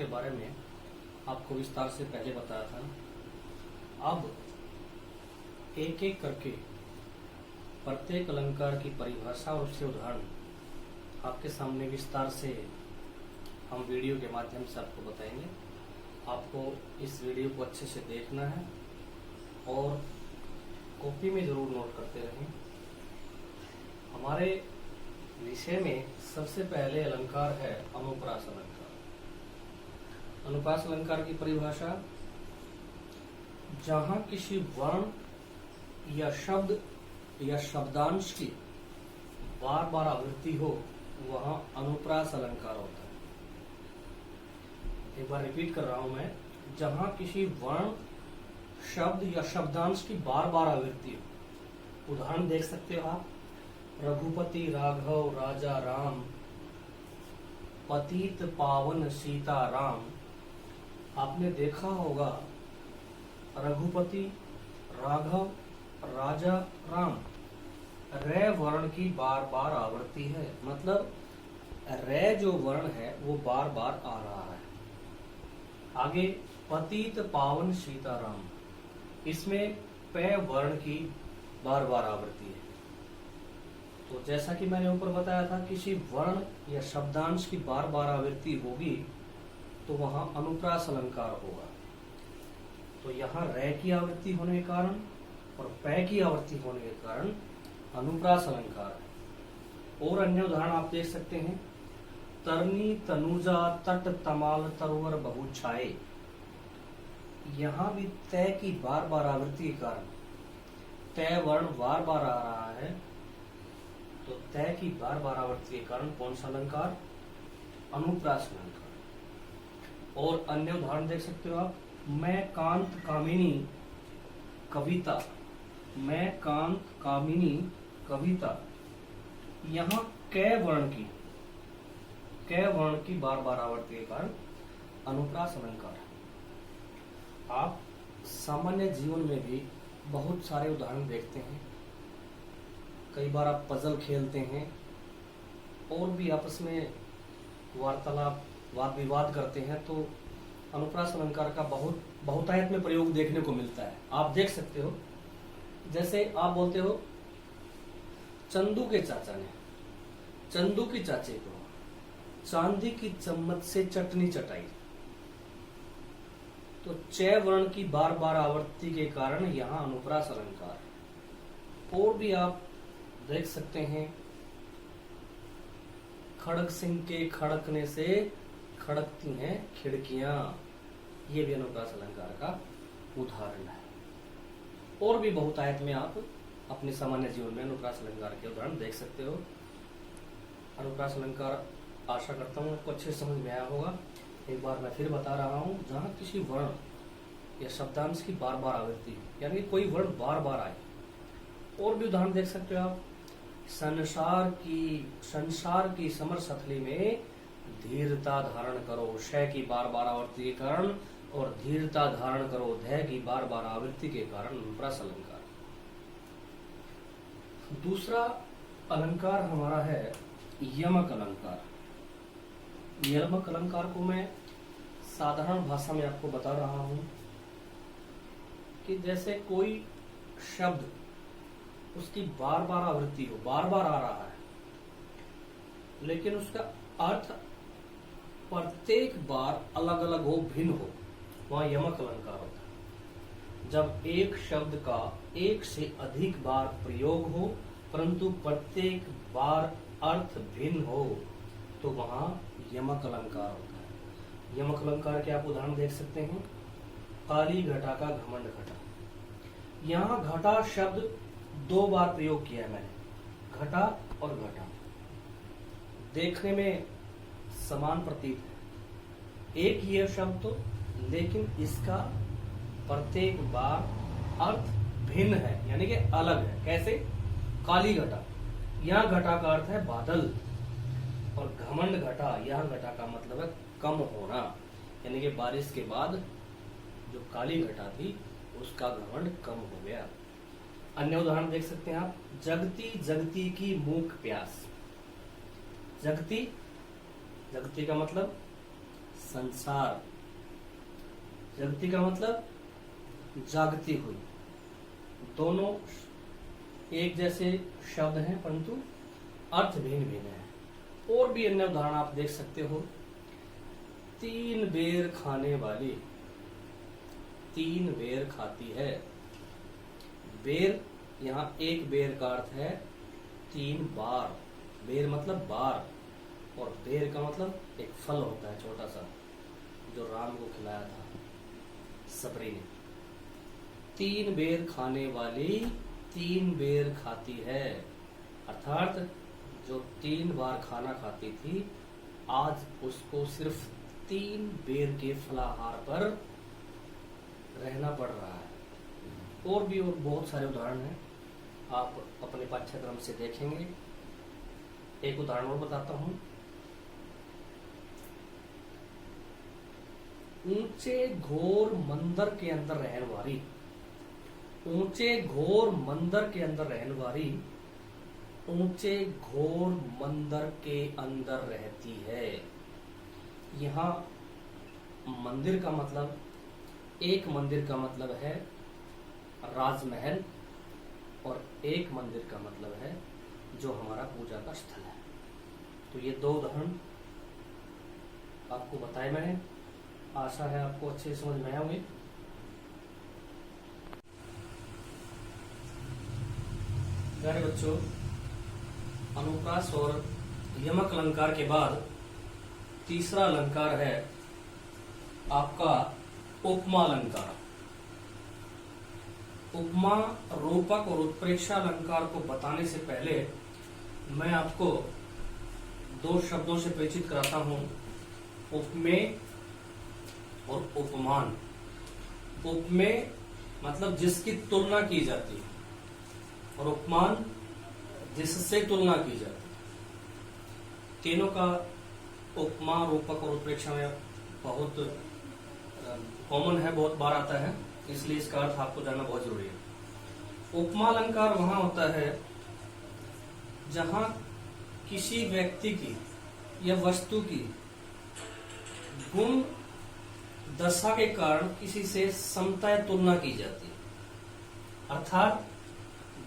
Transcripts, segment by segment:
के बारे में आपको विस्तार से पहले बताया था। अब एक एक करके प्रत्येक अलंकार की परिभाषा और उसके उदाहरण आपके सामने विस्तार से हम वीडियो के माध्यम से आपको बताएंगे। आपको इस वीडियो को अच्छे से देखना है और कॉपी में जरूर नोट करते रहें। हमारे विषय में सबसे पहले अलंकार है अनुप्रास अलंकार। अनुप्रास अलंकार की परिभाषा, जहां किसी वर्ण या शब्द या शब्दांश की बार बार आवृत्ति हो वहां अनुप्रास अलंकार होता है। एक बार रिपीट कर रहा हूं मैं, जहां किसी वर्ण शब्द या शब्दांश की बार बार आवृत्ति हो। उदाहरण देख सकते हो आप, रघुपति राघव राजा राम, पतित पावन सीता राम। आपने देखा होगा रघुपति राघव राजा राम, रे वर्ण की बार बार आवृत्ति है, मतलब रे जो वर्ण है वो बार बार आ रहा है। आगे पतित पावन सीता राम, इसमें पे वर्ण की बार बार आवृत्ति है। तो जैसा कि मैंने ऊपर बताया था, किसी वर्ण या शब्दांश की बार बार आवृत्ति होगी तो वहां अनुप्रास अलंकार होगा। तो यहाँ रे की आवृत्ति होने के कारण और पै की आवृत्ति होने के कारण अनुप्रास अलंकार है। और अन्य उदाहरण आप देख सकते हैं, तरनी तनुजा तट तमाल तरोवर बहु छाए। यहाँ भी तय की बार बार आवृत्ति के कारण तय वर्ण बार बार आ रहा है, तो तय की बार बार आवृत्ति के कारण कौन सा अलंकार? अनुप्रास अलंकार। और अन्य उदाहरण देख सकते हो आप, मैं कांत कामिनी कविता, मैं कांत कामिनी कविता। यहाँ कै वर्ण की बार बार आवृत्ति के कारण अनुप्रास अलंकार है। आप सामान्य जीवन में भी बहुत सारे उदाहरण देखते हैं। कई बार आप पजल खेलते हैं और भी आपस में वार्तालाप वाद विवाद करते हैं, तो अनुप्रास अलंकार का बहुतायत में प्रयोग देखने को मिलता है। आप देख सकते हो, जैसे आप बोलते हो चंदू के चाचा ने चंदू की चाचे को चांदी की चम्मच से चटनी चटाई। तो च वर्ण की बार बार आवृत्ति के कारण यहाँ अनुप्रास अलंकार है। और भी आप देख सकते हैं, खड़ग सिंह के खड़कने से खड़कती हैं खिड़कियां। ये भी अनुप्रास अलंकार का उदाहरण है। और भी बहुतायत में आप अपने सामान्य जीवन में अनुप्रास अलंकार के उदाहरण देख सकते हो। अनुप्रास अलंकार आशा करता हूँ आपको अच्छे समझ में आया होगा। एक बार मैं फिर बता रहा हूँ, जहाँ किसी वर्ण या शब्दांश की बार बार आवृत्ति, यानी कोई वर्ण बार बार आए। और भी उदाहरण देख सकते हो आप, संसार की समर सथली में धीरता धारण करो, श की बार बार आवृत्ति के कारण, और धीरता धारण करो ध की बार बार आवृत्ति के कारण अनुप्रास अलंकार। दूसरा अलंकार हमारा है यमक अलंकार। यमक अलंकार को मैं साधारण भाषा में आपको बता रहा हूं कि जैसे कोई शब्द उसकी बार बार आवृत्ति हो, बार बार आ रहा है, लेकिन उसका अर्थ प्रत्येक बार अलग अलग हो, भिन्न हो, वहां यमक अलंकार होता है। जब एक शब्द का एक से अधिक बार प्रयोग हो परंतु प्रत्येक बार अर्थ भिन्न हो, तो वहां यमक अलंकार होता है। यमक अलंकार के आप उदाहरण देख सकते हैं, काली घटा का घमंड घटा। यहाँ घटा शब्द दो बार प्रयोग किया है मैंने, घटा और घटा। देखने में समान प्रतीत है, एक ही है शब्द तो, लेकिन इसका प्रत्येक बार अर्थ भिन्न है, यानी कि अलग है। कैसे? काली घटा, यहाँ घटा का अर्थ है बादल, और घमंड घटा, यहाँ घटा का मतलब है कम होना, यानी कि बारिश के बाद जो काली घटा थी उसका घमंड कम हो गया। अन्य उदाहरण देख सकते हैं आप, जगती जगती की मूक प्यास। जगती, जगती का मतलब संसार। जगती का मतलब जागती हुई। दोनों एक जैसे शब्द हैं परंतु अर्थ भिन्न भिन्न है। और भी अन्य उदाहरण आप देख सकते हो। 3 बेर खाने वाली, 3 बेर खाती है। बेर, यहाँ एक बेर का अर्थ है 3 बार। बेर मतलब बार, और बेर का मतलब एक फल होता है छोटा सा, जो राम को खिलाया था सबरी ने। 3 बेर खाने वाली 3 बेर खाती है, अर्थात जो 3 बार खाना खाती थी, आज उसको सिर्फ 3 बेर के फलाहार पर रहना पड़ रहा है। और भी और बहुत सारे उदाहरण हैं, आप अपने पाठ्यक्रम से देखेंगे। एक उदाहरण और बताता हूं। ऊंचे घोर मंदिर के अंदर रहने वाली, ऊंचे घोर मंदिर के अंदर रहने वाली, ऊंचे घोर मंदिर के अंदर रहती है। यहाँ मंदिर का मतलब, एक मंदिर का मतलब है राजमहल, और एक मंदिर का मतलब है जो हमारा पूजा का स्थल है। तो ये 2 उदाहरण आपको बताए मैंने। आशा है आपको अच्छे समझ में आए होंगे। प्यारे बच्चों, अनुप्रास और यमक अलंकार के बाद तीसरा अलंकार है आपका उपमा अलंकार। उपमा, रूपक और उत्प्रेक्षा अलंकार को बताने से पहले मैं आपको 2 शब्दों से परिचित कराता हूं, उपमेय और उपमान। उपमेय मतलब जिसकी तुलना की जाती है, और उपमान जिससे तुलना की जाती है। तीनों का उपमा, रूपक और उत्प्रेक्षा में बहुत कॉमन है, बहुत बार आता है, इसलिए इसका अर्थ आपको जानना बहुत जरूरी है। उपमा अलंकार वहां होता है जहां किसी व्यक्ति की या वस्तु की गुण दशा के कारण किसी से समता या तुलना की जाती है। अर्थात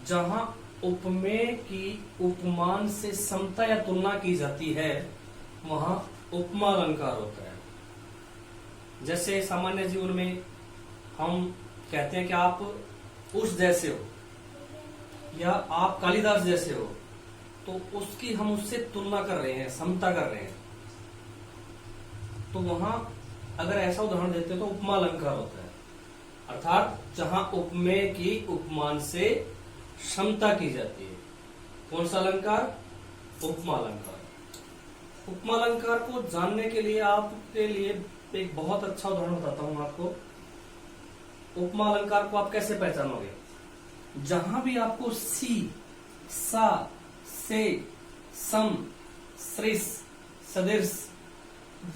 जहां उपमेय की उपमान से समता या तुलना की जाती है, वहां उपमा अलंकार होता है। जैसे सामान्य जीवन में हम कहते हैं कि आप उस जैसे हो, या आप कालिदास जैसे हो, तो उसकी हम उससे तुलना कर रहे हैं, समता कर रहे हैं। तो वहां अगर ऐसा उदाहरण देते हैं तो उपमा अलंकार होता है। अर्थात जहां उपमेय की उपमान से क्षमता की जाती है। कौन सा अलंकार? उपमा अलंकार। उपमा अलंकार को जानने के लिए आपके लिए एक बहुत अच्छा उदाहरण बताता हूं आपको। उपमा अलंकार को आप कैसे पहचानोगे? जहां भी आपको सी, सा, से, सम, सृस, सदृश,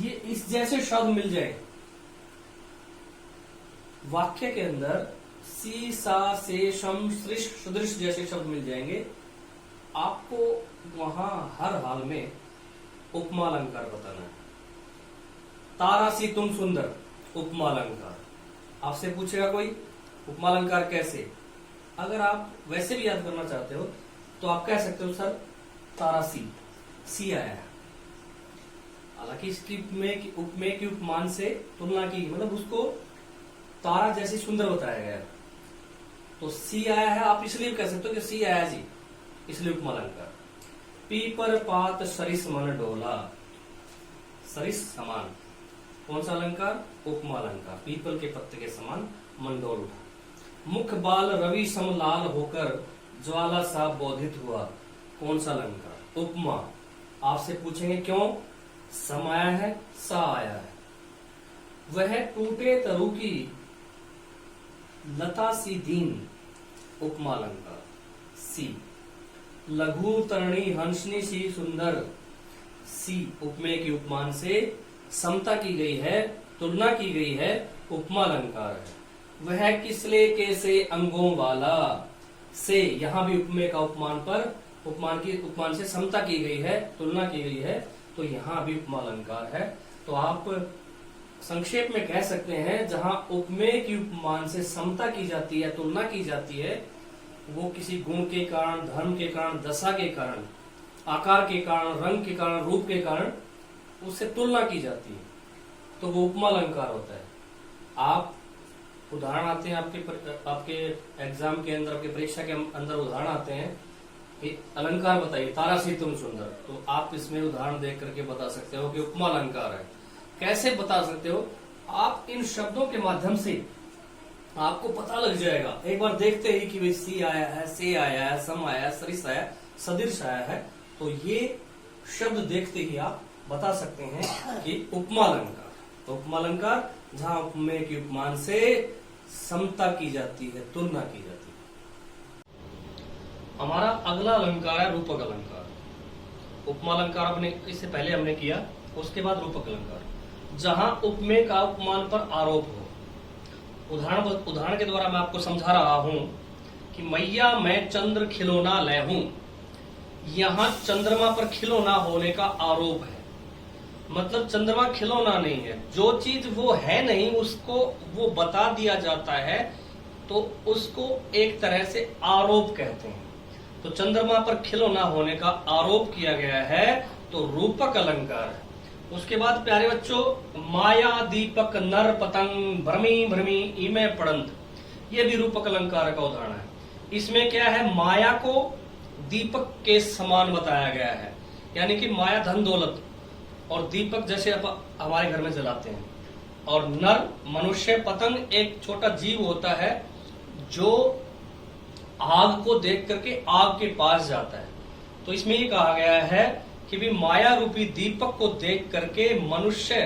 ये इस जैसे शब्द मिल जाए वाक्य के अंदर, सी, सा, से, सम, सृश, सदृश जैसे शब्द मिल जाएंगे, आपको वहां हर हाल में उपमा अलंकार बताना है। तारा सी तुम सुंदर, उपमा अलंकार। आपसे पूछेगा कोई उपमा अलंकार कैसे? अगर आप वैसे भी याद करना चाहते हो तो आप कह सकते हो सर तारा सी आया है। हालांकि इसकी उपमेय की उपमान से तुलना की, मतलब उसको तारा जैसी सुंदर बताया गया, तो सी आया है, आप इसलिए कह सकते हो कि सी आया जी, इसलिए उपमा अलंकार। पीपर पात सरिस मन डोला, सरिस समान, कौन सा अलंकार? उपमा अलंकार। पीपल के पत्ते के समान मन डोल उठा। मुख बाल रवि सम लाल होकर ज्वाला सा बोधित हुआ, कौन सा अलंकार? उपमा। आपसे पूछेंगे क्यों? सम आया है, सा आया है। वह टूटे तरु की लता सी दीन, उपमा अलंकार। सी। लघु तरणी हंसनी सी सुंदर, सी। उपमेय की उपमान से समता की गई है, तुलना की गई है, उपमा अलंकार है। वह किसले के से अंगों वाला, से। यहां भी उपमेय का उपमान पर, उपमान से समता की गई है, तुलना की गई है, तो यहां भी उपमा अलंकार है। तो आप संक्षेप में कह सकते हैं, जहां उपमेय की उपमान से समता की जाती है, तुलना की जाती है, वो किसी गुण के कारण, धर्म के कारण, दशा के कारण, आकार के कारण, रंग के कारण, रूप के कारण उससे तुलना की जाती है, तो वो उपमा अलंकार होता है। आप उदाहरण आते हैं आपके एग्जाम के अंदर, आपके परीक्षा के अंदर उदाहरण आते हैं कि अलंकार बताइए, तारा सी तुम सुंदर, तो आप इसमें उदाहरण देख करके बता सकते हो कि उपमा अलंकार है। कैसे बता सकते हो? आप इन शब्दों के माध्यम से आपको पता लग जाएगा, एक बार देखते ही कि सी आया है, से आया है, सम आया है, सरिस आया, सदृश आया है, तो ये शब्द देखते ही आप बता सकते हैं कि उपमा अलंकार। तो उपमा अलंकार जहां उपमेय की उपमान से समता की जाती है, तुलना की जाती है। हमारा अगला अलंकार है रूपक अलंकार। उपमा अलंकार अपने इससे पहले हमने किया, उसके बाद रूपक अलंकार, जहां उपमेय का उपमान पर आरोप हो। उदाहरण के द्वारा मैं आपको समझा रहा हूं कि मैया मैं चंद्र खिलौना ले हूं। यहां चंद्रमा पर खिलौना होने का आरोप है, मतलब चंद्रमा खिलौना नहीं है, जो चीज वो है नहीं उसको वो बता दिया जाता है, तो उसको एक तरह से आरोप कहते हैं। तो चंद्रमा पर खिलौना होने का आरोप किया गया है, तो रूपक अलंकार है। उसके बाद प्यारे बच्चों, माया दीपक नर पतंग भ्रमी भ्रमी इमे पड़ंत, ये भी रूपक अलंकार का उदाहरण है। इसमें क्या है, माया को दीपक के समान बताया गया है, यानी कि माया धन दौलत और दीपक जैसे हमारे घर में जलाते हैं, और नर मनुष्य, पतंग एक छोटा जीव होता है जो आग को देख करके आग के पास जाता है। तो इसमें ये कहा गया है कि भी माया रूपी दीपक को देख करके मनुष्य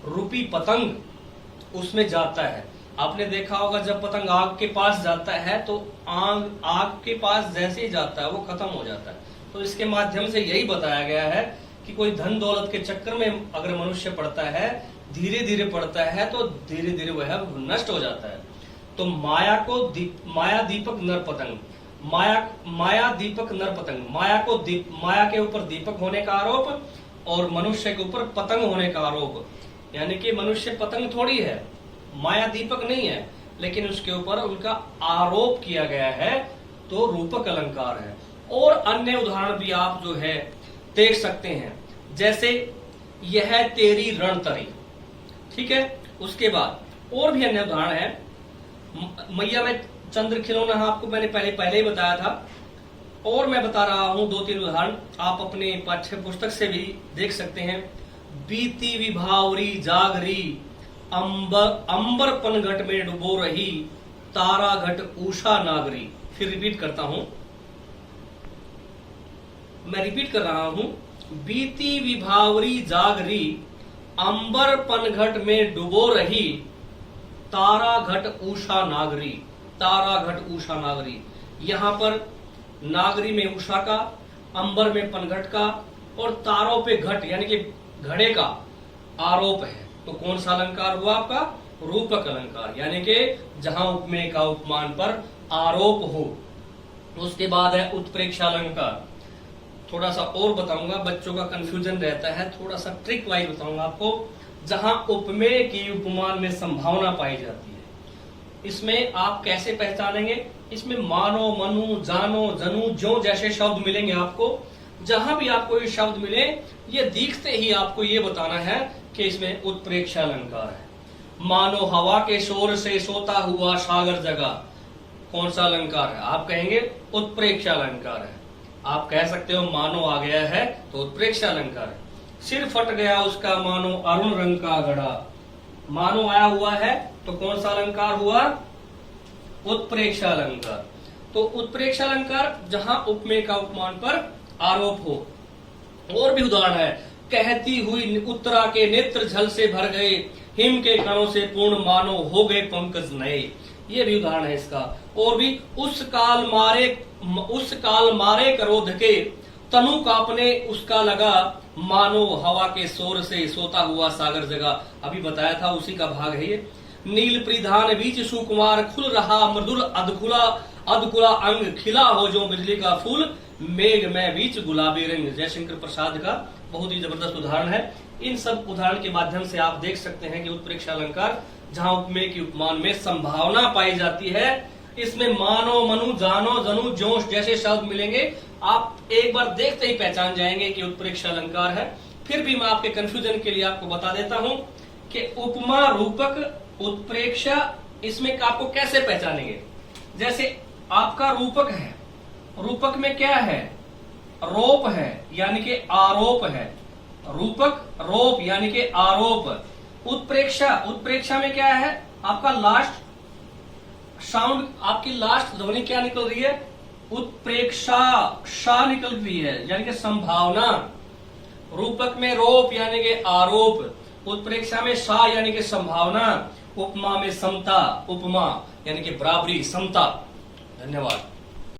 रूपी पतंग उसमें जाता है। आपने देखा होगा जब पतंग आग के पास जाता है तो आग के पास जैसे ही जाता है वो खत्म हो जाता है। तो इसके माध्यम से यही बताया गया है कि कोई धन दौलत के चक्कर में अगर मनुष्य पड़ता है, धीरे धीरे पड़ता है, तो धीरे धीरे वह नष्ट हो जाता है। तो माया दीपक नर पतंग, माया दीपक नर पतंग, माया के ऊपर दीपक होने का आरोप और मनुष्य के ऊपर पतंग होने का आरोप, यानी कि मनुष्य पतंग थोड़ी है, माया दीपक नहीं है, लेकिन उसके ऊपर उनका आरोप किया गया है, तो रूपक अलंकार है। और अन्य उदाहरण भी आप जो है देख सकते हैं, जैसे यह तेरी रणतरी, ठीक है। उसके बाद और भी अन्य उदाहरण है, मैया में चंद्र खिलौना, आपको मैंने पहले ही बताया था, और मैं बता रहा हूं 2-3 उदाहरण, आप अपने पाठ्य पुस्तक से भी देख सकते हैं। बीती विभावरी जागरी, अंबर पनघट में डुबो रही, तारा घट उषा नागरी। फिर रिपीट करता हूं, मैं रिपीट कर रहा हूं, बीती विभावरी जागरी, अंबर पनघट में डुबो रही, तारा घट उषा नागरी, तारा घट उषा नागरी। यहां पर नागरी में उषा का, अंबर में पनघट का और तारों पे घट यानी कि घड़े का आरोप है। तो कौन सा अलंकार हुआ आपका? रूपक अलंकार, यानी कि जहां उपमेय का उपमान पर आरोप हो। उसके बाद है उत्प्रेक्षा अलंकार। थोड़ा सा और बताऊंगा, बच्चों का कंफ्यूजन रहता है, थोड़ा सा ट्रिक वाइज बताऊंगा आपको। जहां उपमेय की उपमान में संभावना पाई जाती है, इसमें आप कैसे पहचानेंगे? इसमें मानो, मनु, जानो, जनु, जो जैसे शब्द मिलेंगे आपको, जहां भी आपको ये शब्द मिले, ये दिखते ही आपको ये बताना है कि इसमें उत्प्रेक्षा अलंकार है। मानो हवा के शोर से सोता हुआ सागर जगा, कौन सा अलंकार है? आप कहेंगे उत्प्रेक्षा अलंकार है। आप कह सकते हो मानो आ गया है तो उत्प्रेक्षा अलंकार है। सिर फट गया उसका मानो अरुण रंग का घड़ा, मानो आया हुआ है तो कौन सा अलंकार हुआ? उत्प्रेक्षा अलंकार। तो उत्प्रेक्षा अलंकार जहां उपमेय का उपमान पर आरोप हो। और भी उदाहरण है, कहती हुई उत्तरा के नेत्र जल से भर गए, हिम के कणों से पूर्ण मानो हो गए पंकज नए। ये भी उदाहरण है इसका। और भी, उस काल मारे क्रोध के, तनु कांपने उसका लगा, मानो हवा के शोर से सोता हुआ सागर जगा। अभी बताया था उसी का भाग है ये। नील परिधान बीच सुकुमार, खुल रहा मृदुल अधकुला अंग, खिला हो जो बिजली का फूल, मेघ में बीच गुलाबी रंग। जयशंकर प्रसाद का बहुत ही जबरदस्त उदाहरण है। इन सब उदाहरण के माध्यम से आप देख सकते हैं कि उत्प्रेक्षा अलंकार जहां उपमेय की उपमान में संभावना पाई जाती है, इसमें मानो, मनु, जानो, जनु, जोश जैसे शब्द मिलेंगे। आप एक बार देखते ही पहचान जाएंगे कि उत्प्रेक्षा अलंकार है। फिर भी मैं आपके कंफ्यूजन के लिए आपको बता देता हूं कि उपमा, रूपक, उत्प्रेक्षा, इसमें आपको कैसे पहचानेंगे। जैसे आपका रूपक है, रूपक में क्या है, रोप है यानी कि आरोप है। रूपक, रोप यानी कि आरोप। उत्प्रेक्षा, उत्प्रेक्षा में क्या है, आपका लास्ट साउंड, आपकी लास्ट ध्वनि क्या निकल रही है, उत्प्रेक्षा, शा निकल रही है यानी कि संभावना। रूपक में रोप यानी कि आरोप, उत्प्रेक्षा में सा यानी कि संभावना, उपमा में समता, उपमा यानी कि बराबरी, समता। धन्यवाद।